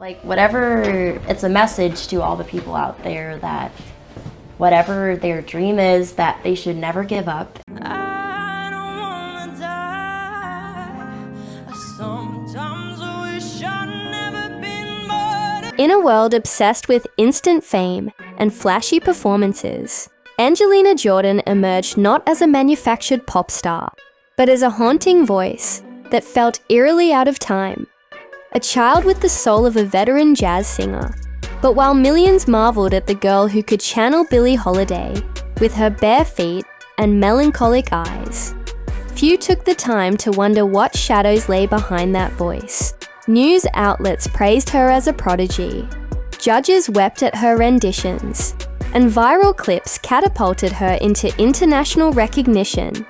Like, whatever, it's a message to all the people out there that whatever their dream is, that they should never give up. I don't wanna die. I sometimes wish I'd never been born. In a world obsessed with instant fame and flashy performances, Angelina Jordan emerged not as a manufactured pop star, but as a haunting voice that felt eerily out of time. A child with the soul of a veteran jazz singer. But while millions marveled at the girl who could channel Billie Holiday with her bare feet and melancholic eyes, few took the time to wonder what shadows lay behind that voice. News outlets praised her as a prodigy, judges wept at her renditions, and viral clips catapulted her into international recognition.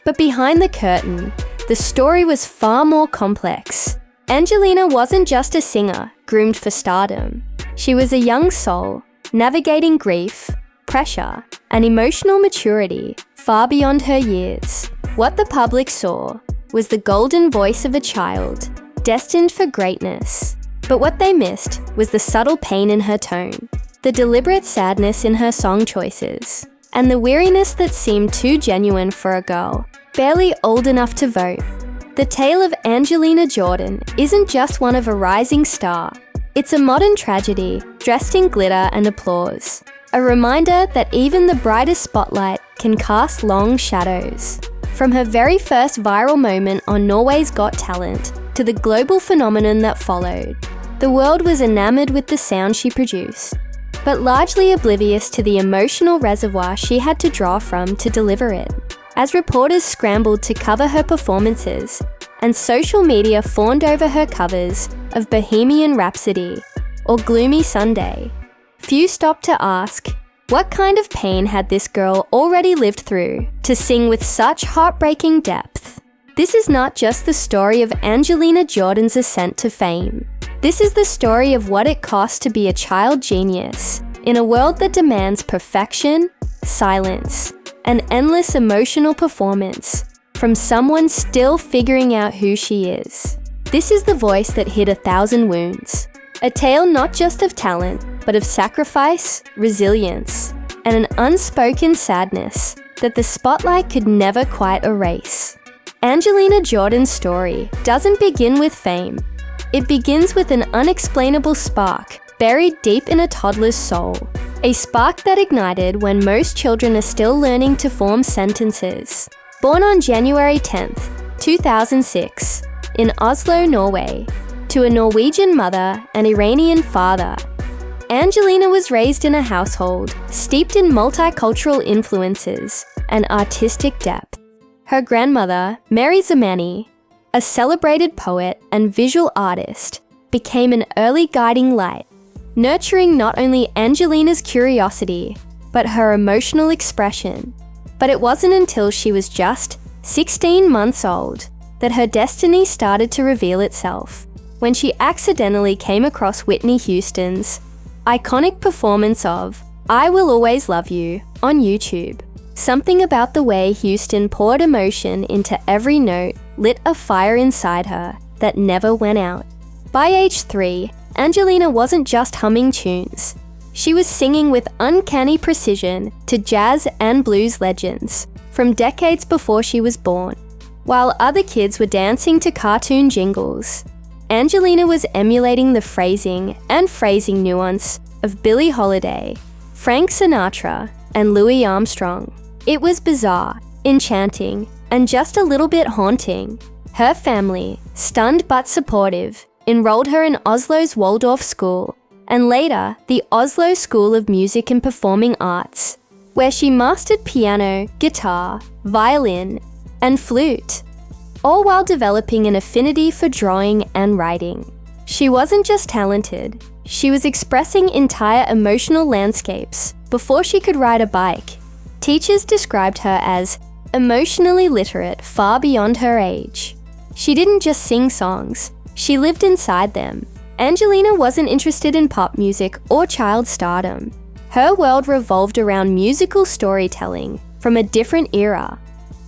But behind the curtain, the story was far more complex. Angelina wasn't just a singer groomed for stardom. She was a young soul, navigating grief, pressure, and emotional maturity far beyond her years. What the public saw was the golden voice of a child, destined for greatness. But what they missed was the subtle pain in her tone, the deliberate sadness in her song choices, and the weariness that seemed too genuine for a girl barely old enough to vote. The tale of Angelina Jordan isn't just one of a rising star. It's a modern tragedy dressed in glitter and applause. A reminder that even the brightest spotlight can cast long shadows. From her very first viral moment on Norway's Got Talent to the global phenomenon that followed, the world was enamored with the sound she produced, but largely oblivious to the emotional reservoir she had to draw from to deliver it. As reporters scrambled to cover her performances and social media fawned over her covers of Bohemian Rhapsody or Gloomy Sunday, few stopped to ask, what kind of pain had this girl already lived through to sing with such heartbreaking depth? This is not just the story of Angelina Jordan's ascent to fame. This is the story of what it costs to be a child genius in a world that demands perfection, silence, and endless emotional performance from someone still figuring out who she is. This is the voice that hid 1,000 wounds. A tale not just of talent, but of sacrifice, resilience, and an unspoken sadness that the spotlight could never quite erase. Angelina Jordan's story doesn't begin with fame. It begins with an unexplainable spark buried deep in a toddler's soul. A spark that ignited when most children are still learning to form sentences. Born on January 10th, 2006, in Oslo, Norway, to a Norwegian mother and Iranian father, Angelina was raised in a household steeped in multicultural influences and artistic depth. Her grandmother, Mary Zamani, a celebrated poet and visual artist, became an early guiding light, nurturing not only Angelina's curiosity, but her emotional expression. But it wasn't until she was just 16 months old that her destiny started to reveal itself, when she accidentally came across Whitney Houston's iconic performance of I Will Always Love You on YouTube. Something about the way Houston poured emotion into every note lit a fire inside her that never went out. By age 3, Angelina wasn't just humming tunes. She was singing with uncanny precision to jazz and blues legends from decades before she was born. While other kids were dancing to cartoon jingles, Angelina was emulating the phrasing nuance of Billie Holiday, Frank Sinatra, and Louis Armstrong. It was bizarre, enchanting, and just a little bit haunting. Her family, stunned but supportive, enrolled her in Oslo's Waldorf School, and later the Oslo School of Music and Performing Arts, where she mastered piano, guitar, violin, and flute, all while developing an affinity for drawing and writing. She wasn't just talented, she was expressing entire emotional landscapes before she could ride a bike. Teachers described her as emotionally literate far beyond her age. She didn't just sing songs, she lived inside them. Angelina wasn't interested in pop music or child stardom. Her world revolved around musical storytelling from a different era.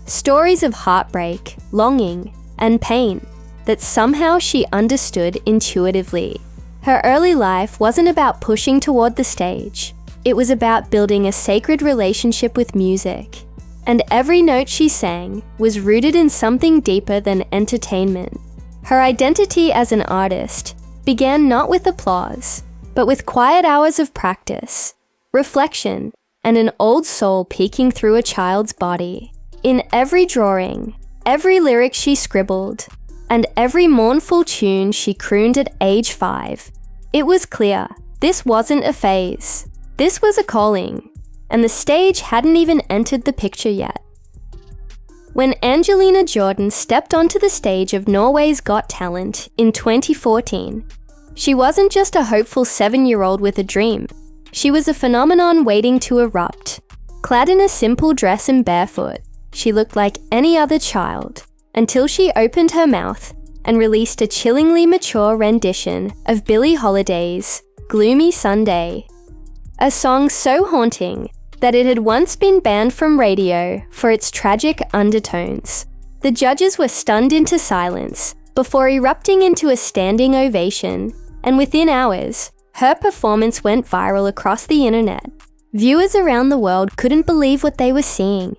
Stories of heartbreak, longing, and pain that somehow she understood intuitively. Her early life wasn't about pushing toward the stage. It was about building a sacred relationship with music. And every note she sang was rooted in something deeper than entertainment. Her identity as an artist began not with applause, but with quiet hours of practice, reflection, and an old soul peeking through a child's body. In every drawing, every lyric she scribbled, and every mournful tune she crooned at age 5, it was clear this wasn't a phase. This was a calling, and the stage hadn't even entered the picture yet. When Angelina Jordan stepped onto the stage of Norway's Got Talent in 2014, she wasn't just a hopeful 7-year-old with a dream. She was a phenomenon waiting to erupt. Clad in a simple dress and barefoot, she looked like any other child, until she opened her mouth and released a chillingly mature rendition of Billie Holiday's Gloomy Sunday, a song so haunting that it had once been banned from radio for its tragic undertones. The judges were stunned into silence before erupting into a standing ovation, and within hours, her performance went viral across the internet. Viewers around the world couldn't believe what they were seeing.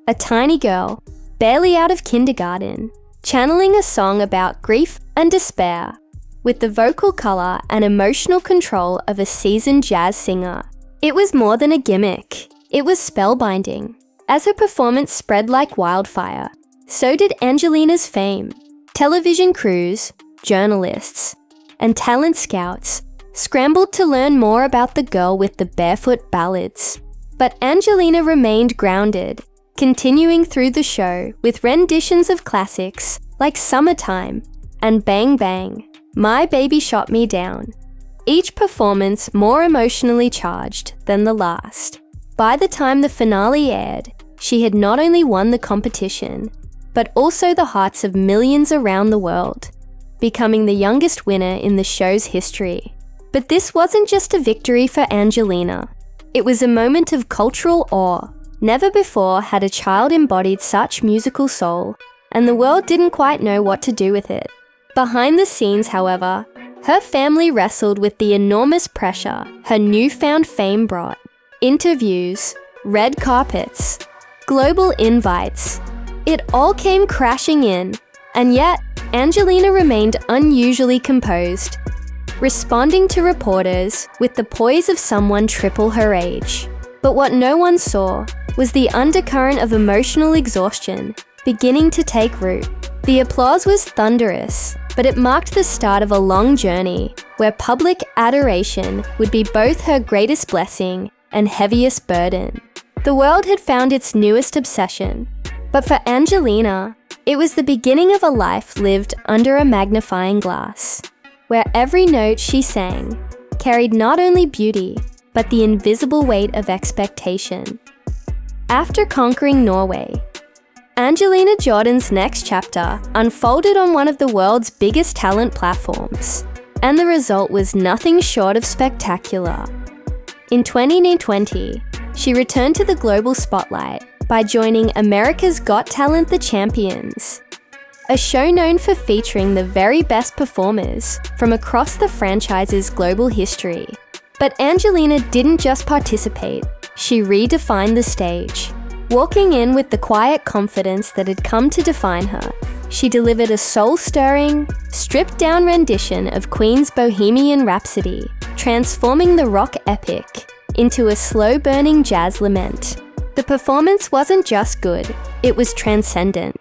A tiny girl, barely out of kindergarten, channeling a song about grief and despair, with the vocal color and emotional control of a seasoned jazz singer. It was more than a gimmick. It was spellbinding. As her performance spread like wildfire, so did Angelina's fame. Television crews, journalists, and talent scouts scrambled to learn more about the girl with the barefoot ballads. But Angelina remained grounded, continuing through the show with renditions of classics like Summertime and Bang Bang, My Baby Shot Me Down. Each performance more emotionally charged than the last. By the time the finale aired, she had not only won the competition, but also the hearts of millions around the world, becoming the youngest winner in the show's history. But this wasn't just a victory for Angelina. It was a moment of cultural awe. Never before had a child embodied such musical soul, and the world didn't quite know what to do with it. Behind the scenes, however, her family wrestled with the enormous pressure her newfound fame brought. Interviews, red carpets, global invites. It all came crashing in, and yet Angelina remained unusually composed, responding to reporters with the poise of someone triple her age. But what no one saw was the undercurrent of emotional exhaustion beginning to take root. The applause was thunderous, but it marked the start of a long journey where public adoration would be both her greatest blessing and heaviest burden. The world had found its newest obsession, but for Angelina, it was the beginning of a life lived under a magnifying glass, where every note she sang carried not only beauty, but the invisible weight of expectation. After conquering Norway, Angelina Jordan's next chapter unfolded on one of the world's biggest talent platforms, and the result was nothing short of spectacular. In 2020, she returned to the global spotlight by joining America's Got Talent: The Champions, a show known for featuring the very best performers from across the franchise's global history. But Angelina didn't just participate, she redefined the stage. Walking in with the quiet confidence that had come to define her, she delivered a soul-stirring, stripped-down rendition of Queen's Bohemian Rhapsody, transforming the rock epic into a slow-burning jazz lament. The performance wasn't just good, it was transcendent.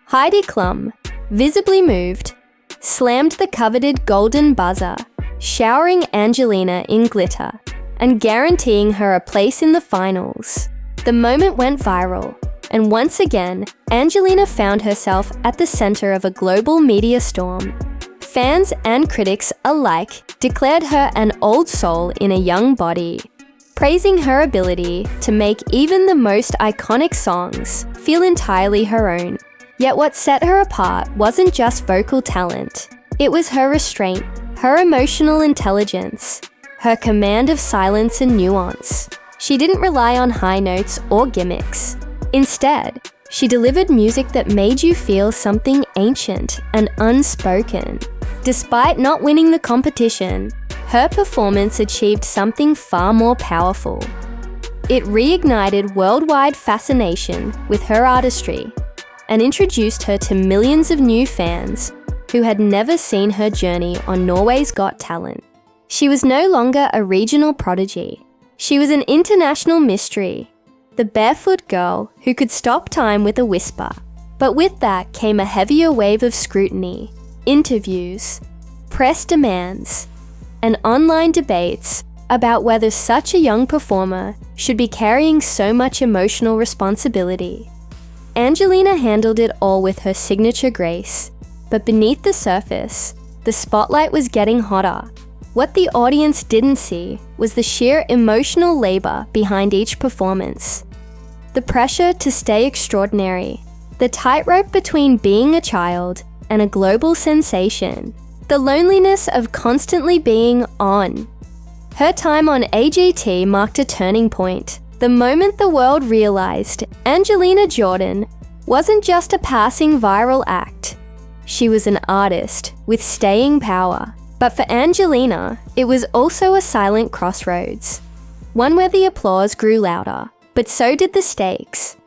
Heidi Klum, visibly moved, slammed the coveted golden buzzer, showering Angelina in glitter and guaranteeing her a place in the finals. The moment went viral, and once again, Angelina found herself at the center of a global media storm. Fans and critics alike declared her an old soul in a young body, praising her ability to make even the most iconic songs feel entirely her own. Yet what set her apart wasn't just vocal talent. It was her restraint, her emotional intelligence, her command of silence and nuance. She didn't rely on high notes or gimmicks. Instead, she delivered music that made you feel something ancient and unspoken. Despite not winning the competition, her performance achieved something far more powerful. It reignited worldwide fascination with her artistry and introduced her to millions of new fans who had never seen her journey on Norway's Got Talent. She was no longer a regional prodigy. She was an international mystery, the barefoot girl who could stop time with a whisper. But with that came a heavier wave of scrutiny, interviews, press demands, and online debates about whether such a young performer should be carrying so much emotional responsibility. Angelina handled it all with her signature grace, but beneath the surface, the spotlight was getting hotter. What the audience didn't see was the sheer emotional labor behind each performance. The pressure to stay extraordinary, the tightrope between being a child and a global sensation, the loneliness of constantly being on. Her time on AGT marked a turning point, the moment the world realized Angelina Jordan wasn't just a passing viral act. She was an artist with staying power. But for Angelina, it was also a silent crossroads, one where the applause grew louder, but so did the stakes.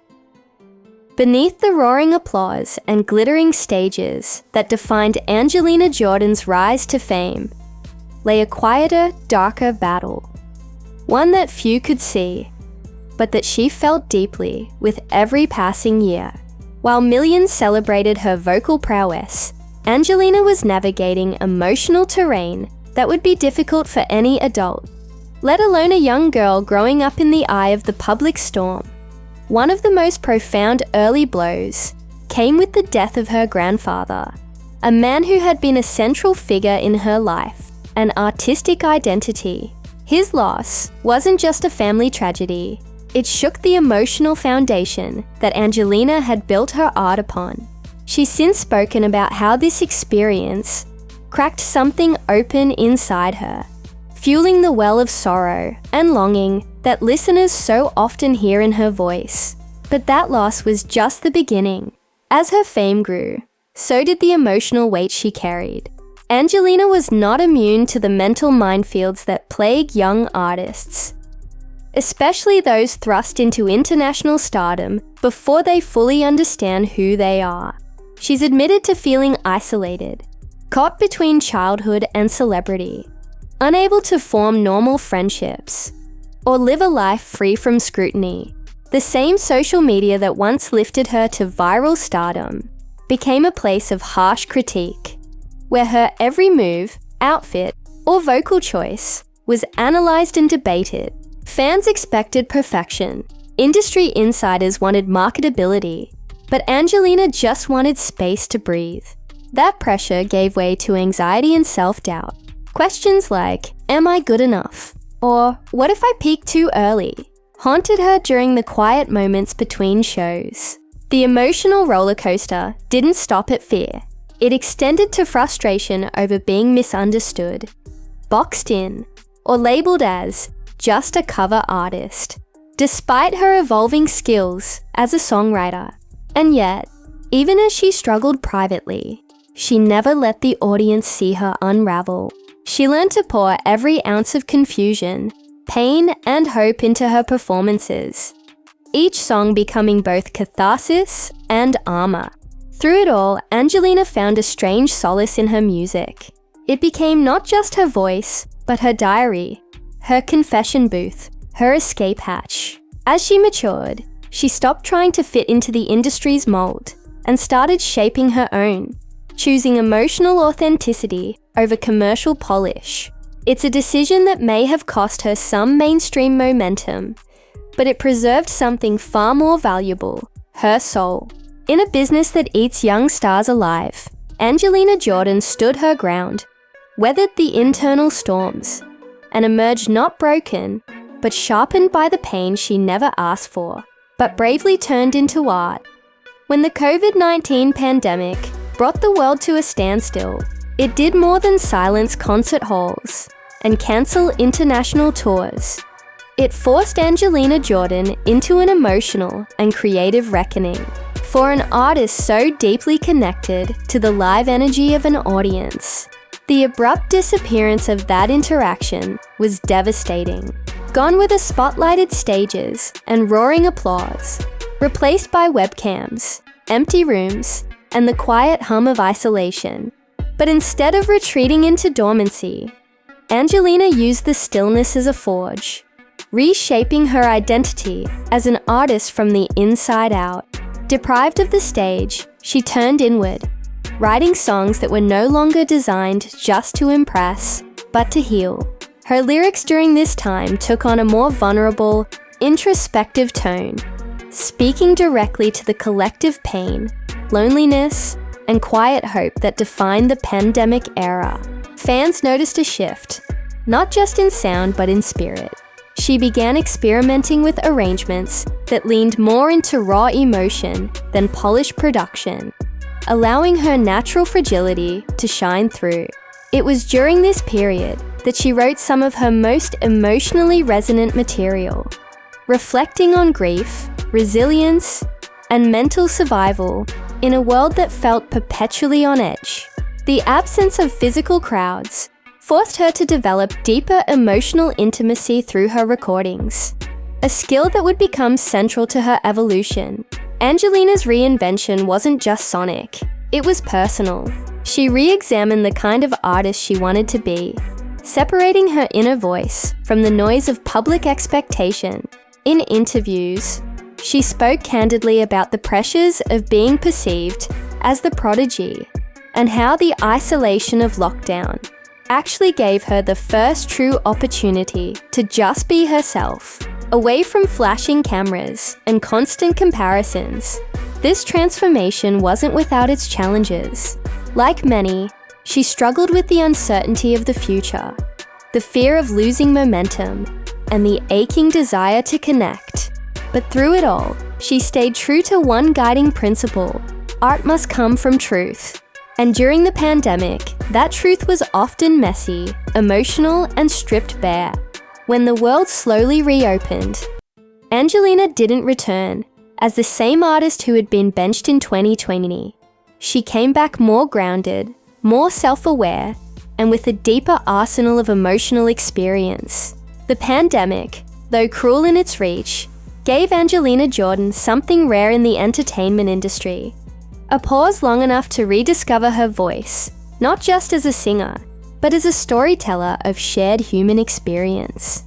Beneath the roaring applause and glittering stages that defined Angelina Jordan's rise to fame lay a quieter, darker battle, one that few could see, but that she felt deeply with every passing year. While millions celebrated her vocal prowess, Angelina was navigating emotional terrain that would be difficult for any adult, let alone a young girl growing up in the eye of the public storm. One of the most profound early blows came with the death of her grandfather, a man who had been a central figure in her life, an artistic identity. His loss wasn't just a family tragedy, it shook the emotional foundation that Angelina had built her art upon. She's since spoken about how this experience cracked something open inside her, fueling the well of sorrow and longing that listeners so often hear in her voice. But that loss was just the beginning. As her fame grew, so did the emotional weight she carried. Angelina was not immune to the mental minefields that plague young artists, especially those thrust into international stardom before they fully understand who they are. She's admitted to feeling isolated, caught between childhood and celebrity, unable to form normal friendships, or live a life free from scrutiny. The same social media that once lifted her to viral stardom became a place of harsh critique, where her every move, outfit, or vocal choice was analysed and debated. Fans expected perfection, industry insiders wanted marketability, but Angelina just wanted space to breathe. That pressure gave way to anxiety and self-doubt. Questions like, am I good enough? Or what if I peak too early? Haunted her during the quiet moments between shows. The emotional roller coaster didn't stop at fear. It extended to frustration over being misunderstood, boxed in, or labeled as just a cover artist, despite her evolving skills as a songwriter. And yet, even as she struggled privately, she never let the audience see her unravel. She learned to pour every ounce of confusion, pain, and hope into her performances, each song becoming both catharsis and armor. Through it all, Angelina found a strange solace in her music. It became not just her voice, but her diary, her confession booth, her escape hatch. As she matured, she stopped trying to fit into the industry's mold and started shaping her own, choosing emotional authenticity over commercial polish. It's a decision that may have cost her some mainstream momentum, but it preserved something far more valuable, her soul. In a business that eats young stars alive, Angelina Jordan stood her ground, weathered the internal storms, and emerged not broken, but sharpened by the pain she never asked for, but bravely turned into art. When the COVID-19 pandemic brought the world to a standstill, it did more than silence concert halls and cancel international tours. It forced Angelina Jordan into an emotional and creative reckoning. For an artist so deeply connected to the live energy of an audience, The abrupt disappearance of that interaction was devastating. Gone were the spotlighted stages and roaring applause, replaced by webcams, empty rooms, and the quiet hum of isolation. But instead of retreating into dormancy, Angelina used the stillness as a forge, reshaping her identity as an artist from the inside out. Deprived of the stage, she turned inward, writing songs that were no longer designed just to impress, but to heal. Her lyrics during this time took on a more vulnerable, introspective tone, speaking directly to the collective pain, loneliness, and quiet hope that defined the pandemic era. Fans noticed a shift, not just in sound but in spirit. She began experimenting with arrangements that leaned more into raw emotion than polished production, allowing her natural fragility to shine through. It was during this period that she wrote some of her most emotionally resonant material, reflecting on grief, resilience, and mental survival in a world that felt perpetually on edge. The absence of physical crowds forced her to develop deeper emotional intimacy through her recordings, a skill that would become central to her evolution. Angelina's reinvention wasn't just sonic, it was personal. She re-examined the kind of artist she wanted to be, separating her inner voice from the noise of public expectation. In interviews, she spoke candidly about the pressures of being perceived as the prodigy and how the isolation of lockdown actually gave her the first true opportunity to just be herself, away from flashing cameras and constant comparisons. This transformation wasn't without its challenges. Like many, she struggled with the uncertainty of the future, the fear of losing momentum, and the aching desire to connect. But through it all, she stayed true to one guiding principle: art must come from truth. And during the pandemic, that truth was often messy, emotional, and stripped bare. When the world slowly reopened, Angelina didn't return as the same artist who had been benched in 2020. She came back more grounded, more self-aware, and with a deeper arsenal of emotional experience. The pandemic, though cruel in its reach, gave Angelina Jordan something rare in the entertainment industry: a pause long enough to rediscover her voice, not just as a singer, but as a storyteller of shared human experience.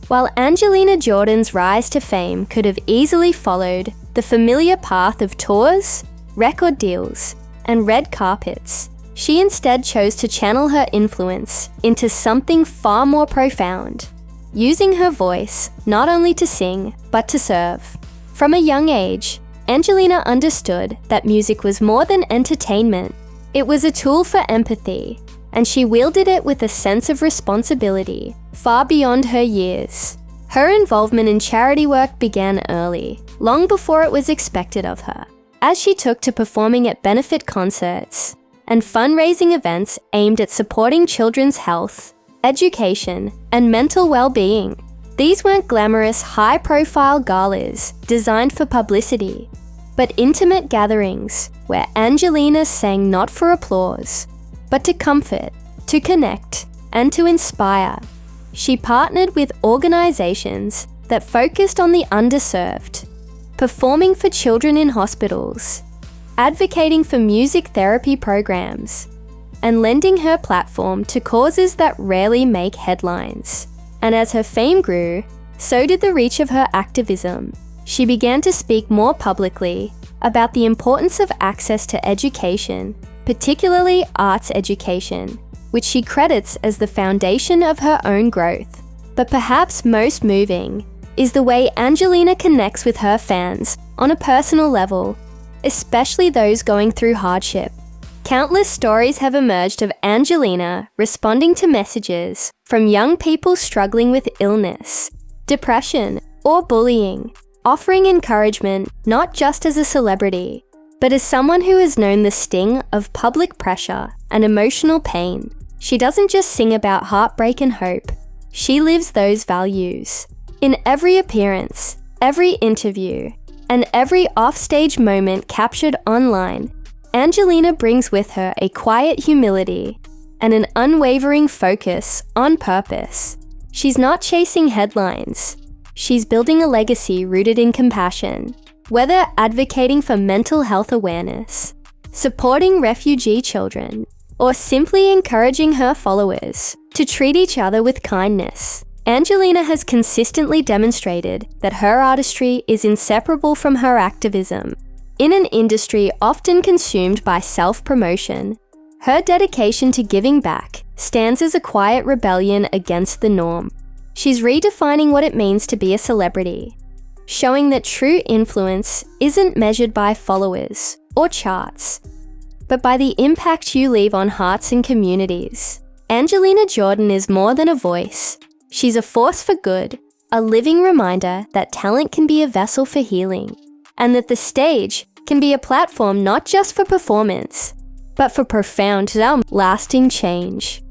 While Angelina Jordan's rise to fame could have easily followed the familiar path of tours, record deals, and red carpets, she instead chose to channel her influence into something far more profound, using her voice not only to sing, but to serve. From a young age, Angelina understood that music was more than entertainment. It was a tool for empathy, and she wielded it with a sense of responsibility far beyond her years. Her involvement in charity work began early, long before it was expected of her, as she took to performing at benefit concerts and fundraising events aimed at supporting children's health, education, and mental well-being. These weren't glamorous, high-profile galas designed for publicity, but intimate gatherings where Angelina sang not for applause, but to comfort, to connect, and to inspire. She partnered with organizations that focused on the underserved, performing for children in hospitals, advocating for music therapy programs, and lending her platform to causes that rarely make headlines. And as her fame grew, so did the reach of her activism. She began to speak more publicly about the importance of access to education, particularly arts education, which she credits as the foundation of her own growth. But perhaps most moving is the way Angelina connects with her fans on a personal level, especially those going through hardship. Countless stories have emerged of Angelina responding to messages from young people struggling with illness, depression, or bullying, offering encouragement not just as a celebrity, but as someone who has known the sting of public pressure and emotional pain. She doesn't just sing about heartbreak and hope, she lives those values. In every appearance, every interview, and every offstage moment captured online, Angelina brings with her a quiet humility and an unwavering focus on purpose. She's not chasing headlines. She's building a legacy rooted in compassion, whether advocating for mental health awareness, supporting refugee children, or simply encouraging her followers to treat each other with kindness. Angelina has consistently demonstrated that her artistry is inseparable from her activism. In an industry often consumed by self-promotion, her dedication to giving back stands as a quiet rebellion against the norm. She's redefining what it means to be a celebrity, showing that true influence isn't measured by followers or charts, but by the impact you leave on hearts and communities. Angelina Jordan is more than a voice. She's a force for good, a living reminder that talent can be a vessel for healing, and that the stage can be a platform not just for performance, but for profound, lasting change.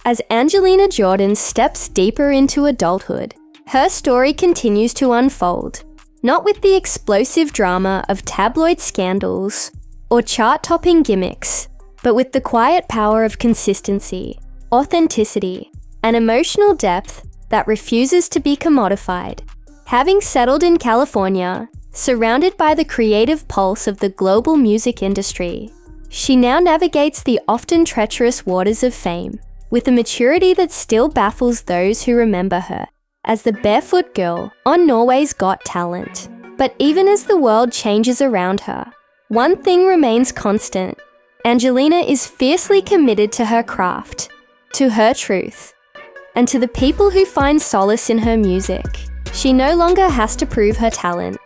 As Angelina Jordan steps deeper into adulthood, her story continues to unfold, not with the explosive drama of tabloid scandals or chart-topping gimmicks, but with the quiet power of consistency, authenticity, and emotional depth that refuses to be commodified. Having settled in California, surrounded by the creative pulse of the global music industry, she now navigates the often treacherous waters of fame with a maturity that still baffles those who remember her as the barefoot girl on Norway's Got Talent. But even as the world changes around her, one thing remains constant. Angelina is fiercely committed to her craft, to her truth, and to the people who find solace in her music. She no longer has to prove her talent.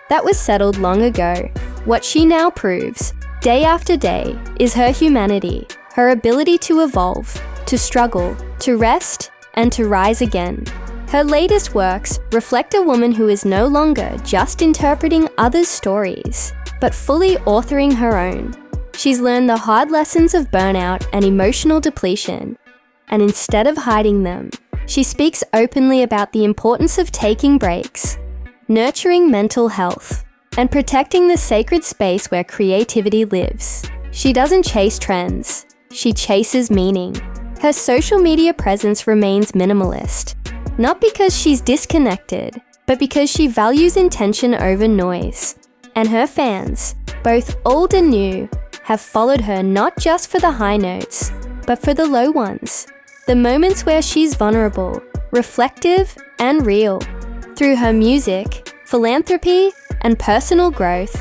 That was settled long ago. What she now proves, day after day, is her humanity, her ability to evolve, to struggle, to rest, and to rise again. Her latest works reflect a woman who is no longer just interpreting others' stories, but fully authoring her own. She's learned the hard lessons of burnout and emotional depletion, and instead of hiding them, she speaks openly about the importance of taking breaks, nurturing mental health, and protecting the sacred space where creativity lives. She doesn't chase trends, she chases meaning. Her social media presence remains minimalist, not because she's disconnected, but because she values intention over noise. And her fans, both old and new, have followed her not just for the high notes, but for the low ones, the moments where she's vulnerable, reflective, and real. Through her music, philanthropy, and personal growth,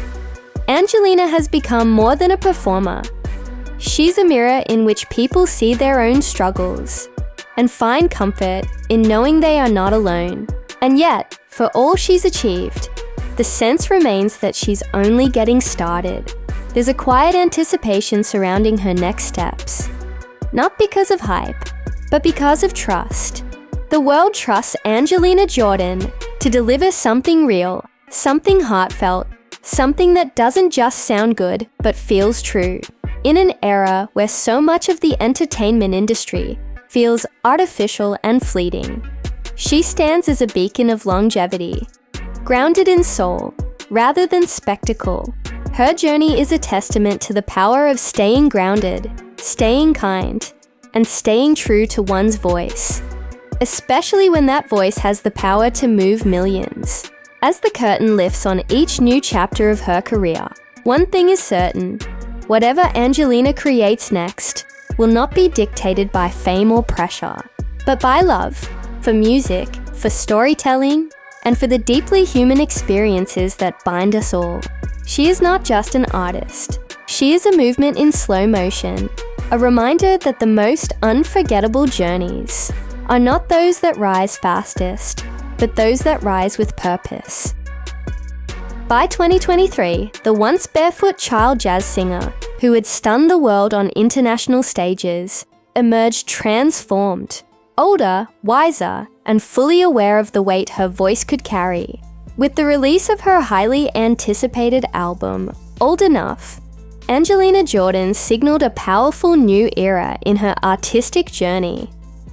Angelina has become more than a performer. She's a mirror in which people see their own struggles and find comfort in knowing they are not alone. And yet, for all she's achieved, the sense remains that she's only getting started. There's a quiet anticipation surrounding her next steps. Not because of hype, but because of trust. The world trusts Angelina Jordan to deliver something real, something heartfelt, something that doesn't just sound good, but feels true. In an era where so much of the entertainment industry feels artificial and fleeting, she stands as a beacon of longevity, grounded in soul, rather than spectacle. Her journey is a testament to the power of staying grounded, staying kind, and staying true to one's voice, especially when that voice has the power to move millions. As the curtain lifts on each new chapter of her career, one thing is certain: whatever Angelina creates next will not be dictated by fame or pressure, but by love for music, for storytelling, and for the deeply human experiences that bind us all. She is not just an artist. She is a movement in slow motion, a reminder that the most unforgettable journeys are not those that rise fastest, but those that rise with purpose. By 2023, the once barefoot child jazz singer, who had stunned the world on international stages, emerged transformed, older, wiser, and fully aware of the weight her voice could carry. With the release of her highly anticipated album, Old Enough, Angelina Jordan signaled a powerful new era in her artistic journey,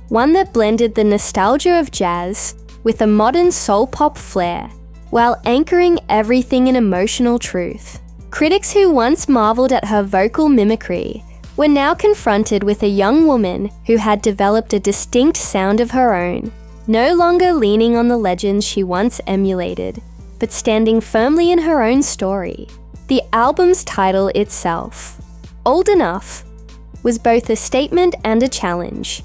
one that blended the nostalgia of jazz with a modern soul pop flair, while anchoring everything in emotional truth. Critics who once marveled at her vocal mimicry were now confronted with a young woman who had developed a distinct sound of her own, no longer leaning on the legends she once emulated, but standing firmly in her own story. The album's title itself, Old Enough, was both a statement and a challenge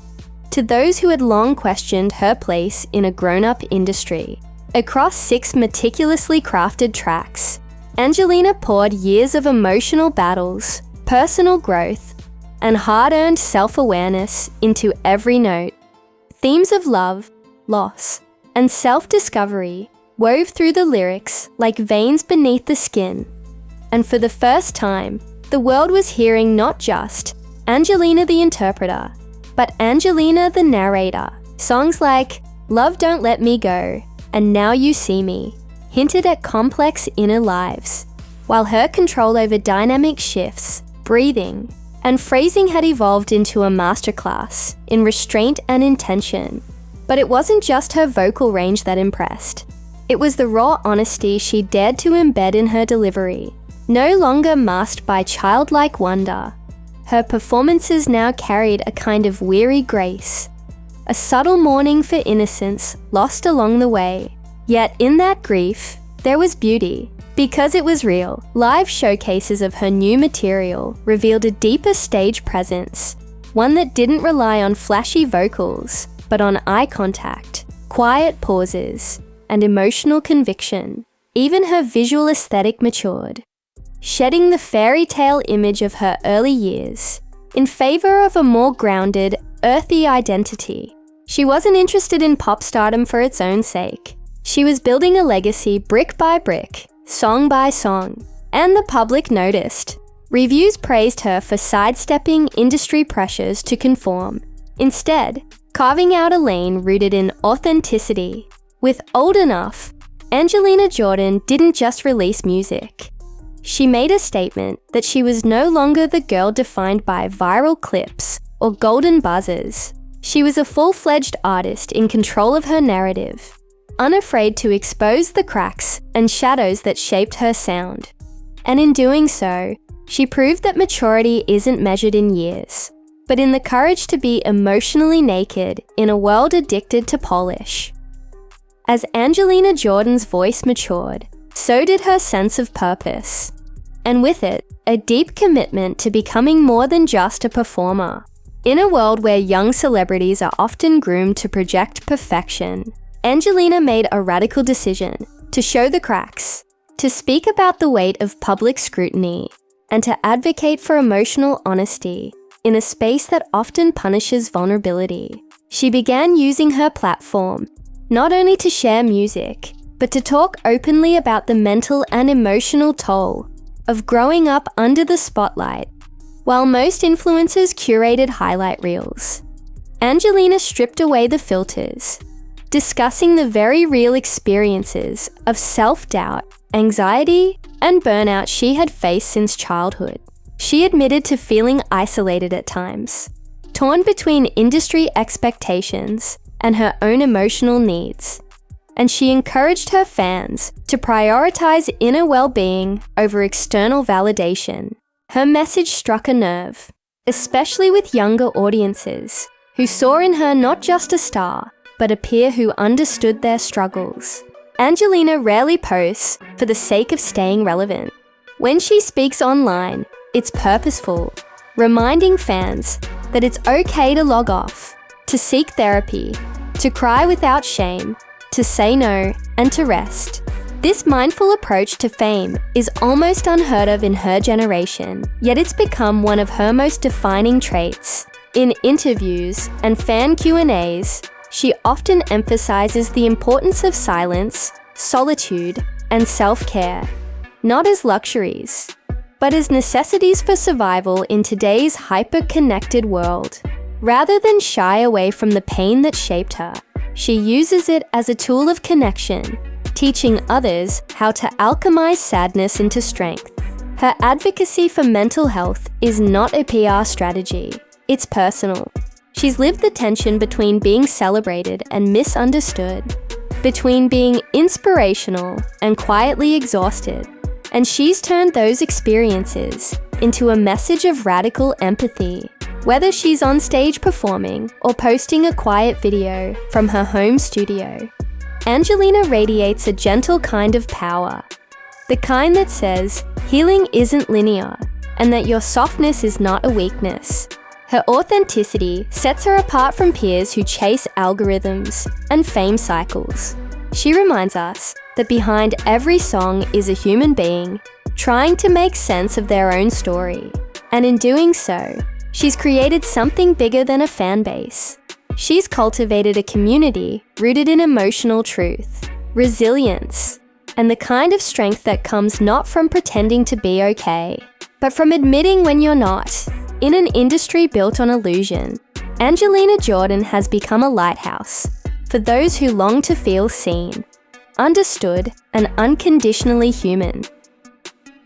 to those who had long questioned her place in a grown-up industry. Across 6 meticulously crafted tracks, Angelina poured years of emotional battles, personal growth, and hard-earned self-awareness into every note. Themes of love, loss, and self-discovery wove through the lyrics like veins beneath the skin. And for the first time, the world was hearing not just Angelina the interpreter, but Angelina the narrator. Songs like Love Don't Let Me Go and Now You See Me hinted at complex inner lives, while her control over dynamic shifts, breathing, and phrasing had evolved into a masterclass in restraint and intention. But it wasn't just her vocal range that impressed. It was the raw honesty she dared to embed in her delivery. No longer masked by childlike wonder, her performances now carried a kind of weary grace, a subtle mourning for innocence lost along the way. Yet in that grief, there was beauty. Because it was real, live showcases of her new material revealed a deeper stage presence, one that didn't rely on flashy vocals, but on eye contact, quiet pauses, and emotional conviction. Even her visual aesthetic matured, shedding the fairy tale image of her early years in favor of a more grounded, earthy identity. She wasn't interested in pop stardom for its own sake. She was building a legacy brick by brick, song by song, and the public noticed. Reviews praised her for sidestepping industry pressures to conform, instead carving out a lane rooted in authenticity. With Old Enough, Angelina Jordan didn't just release music. She made a statement that she was no longer the girl defined by viral clips or golden buzzers. She was a full-fledged artist in control of her narrative, unafraid to expose the cracks and shadows that shaped her sound. And in doing so, she proved that maturity isn't measured in years, but in the courage to be emotionally naked in a world addicted to polish. As Angelina Jordan's voice matured, so did her sense of purpose. And with it, a deep commitment to becoming more than just a performer. In a world where young celebrities are often groomed to project perfection, Angelina made a radical decision to show the cracks, to speak about the weight of public scrutiny, and to advocate for emotional honesty in a space that often punishes vulnerability. She began using her platform not only to share music, but to talk openly about the mental and emotional toll of growing up under the spotlight. While most influencers curated highlight reels, Angelina stripped away the filters, discussing the very real experiences of self-doubt, anxiety, and burnout she had faced since childhood. She admitted to feeling isolated at times, torn between industry expectations and her own emotional needs, and she encouraged her fans to prioritize inner well-being over external validation. Her message struck a nerve, especially with younger audiences, who saw in her not just a star, but a peer who understood their struggles. Angelina rarely posts for the sake of staying relevant. When she speaks online, it's purposeful, reminding fans that it's okay to log off, to seek therapy, to cry without shame, to say no, and to rest. This mindful approach to fame is almost unheard of in her generation, yet it's become one of her most defining traits. In interviews and fan Q&As, she often emphasizes the importance of silence, solitude, and self-care, not as luxuries, but as necessities for survival in today's hyper-connected world. Rather than shy away from the pain that shaped her, she uses it as a tool of connection, teaching others how to alchemize sadness into strength. Her advocacy for mental health is not a PR strategy, it's personal. She's lived the tension between being celebrated and misunderstood, between being inspirational and quietly exhausted, and she's turned those experiences into a message of radical empathy. Whether she's on stage performing or posting a quiet video from her home studio, Angelina radiates a gentle kind of power. The kind that says healing isn't linear and that your softness is not a weakness. Her authenticity sets her apart from peers who chase algorithms and fame cycles. She reminds us that behind every song is a human being trying to make sense of their own story. And in doing so, she's created something bigger than a fan base. She's cultivated a community rooted in emotional truth, resilience, and the kind of strength that comes not from pretending to be okay, but from admitting when you're not. In an industry built on illusion, Angelina Jordan has become a lighthouse for those who long to feel seen, understood, and unconditionally human.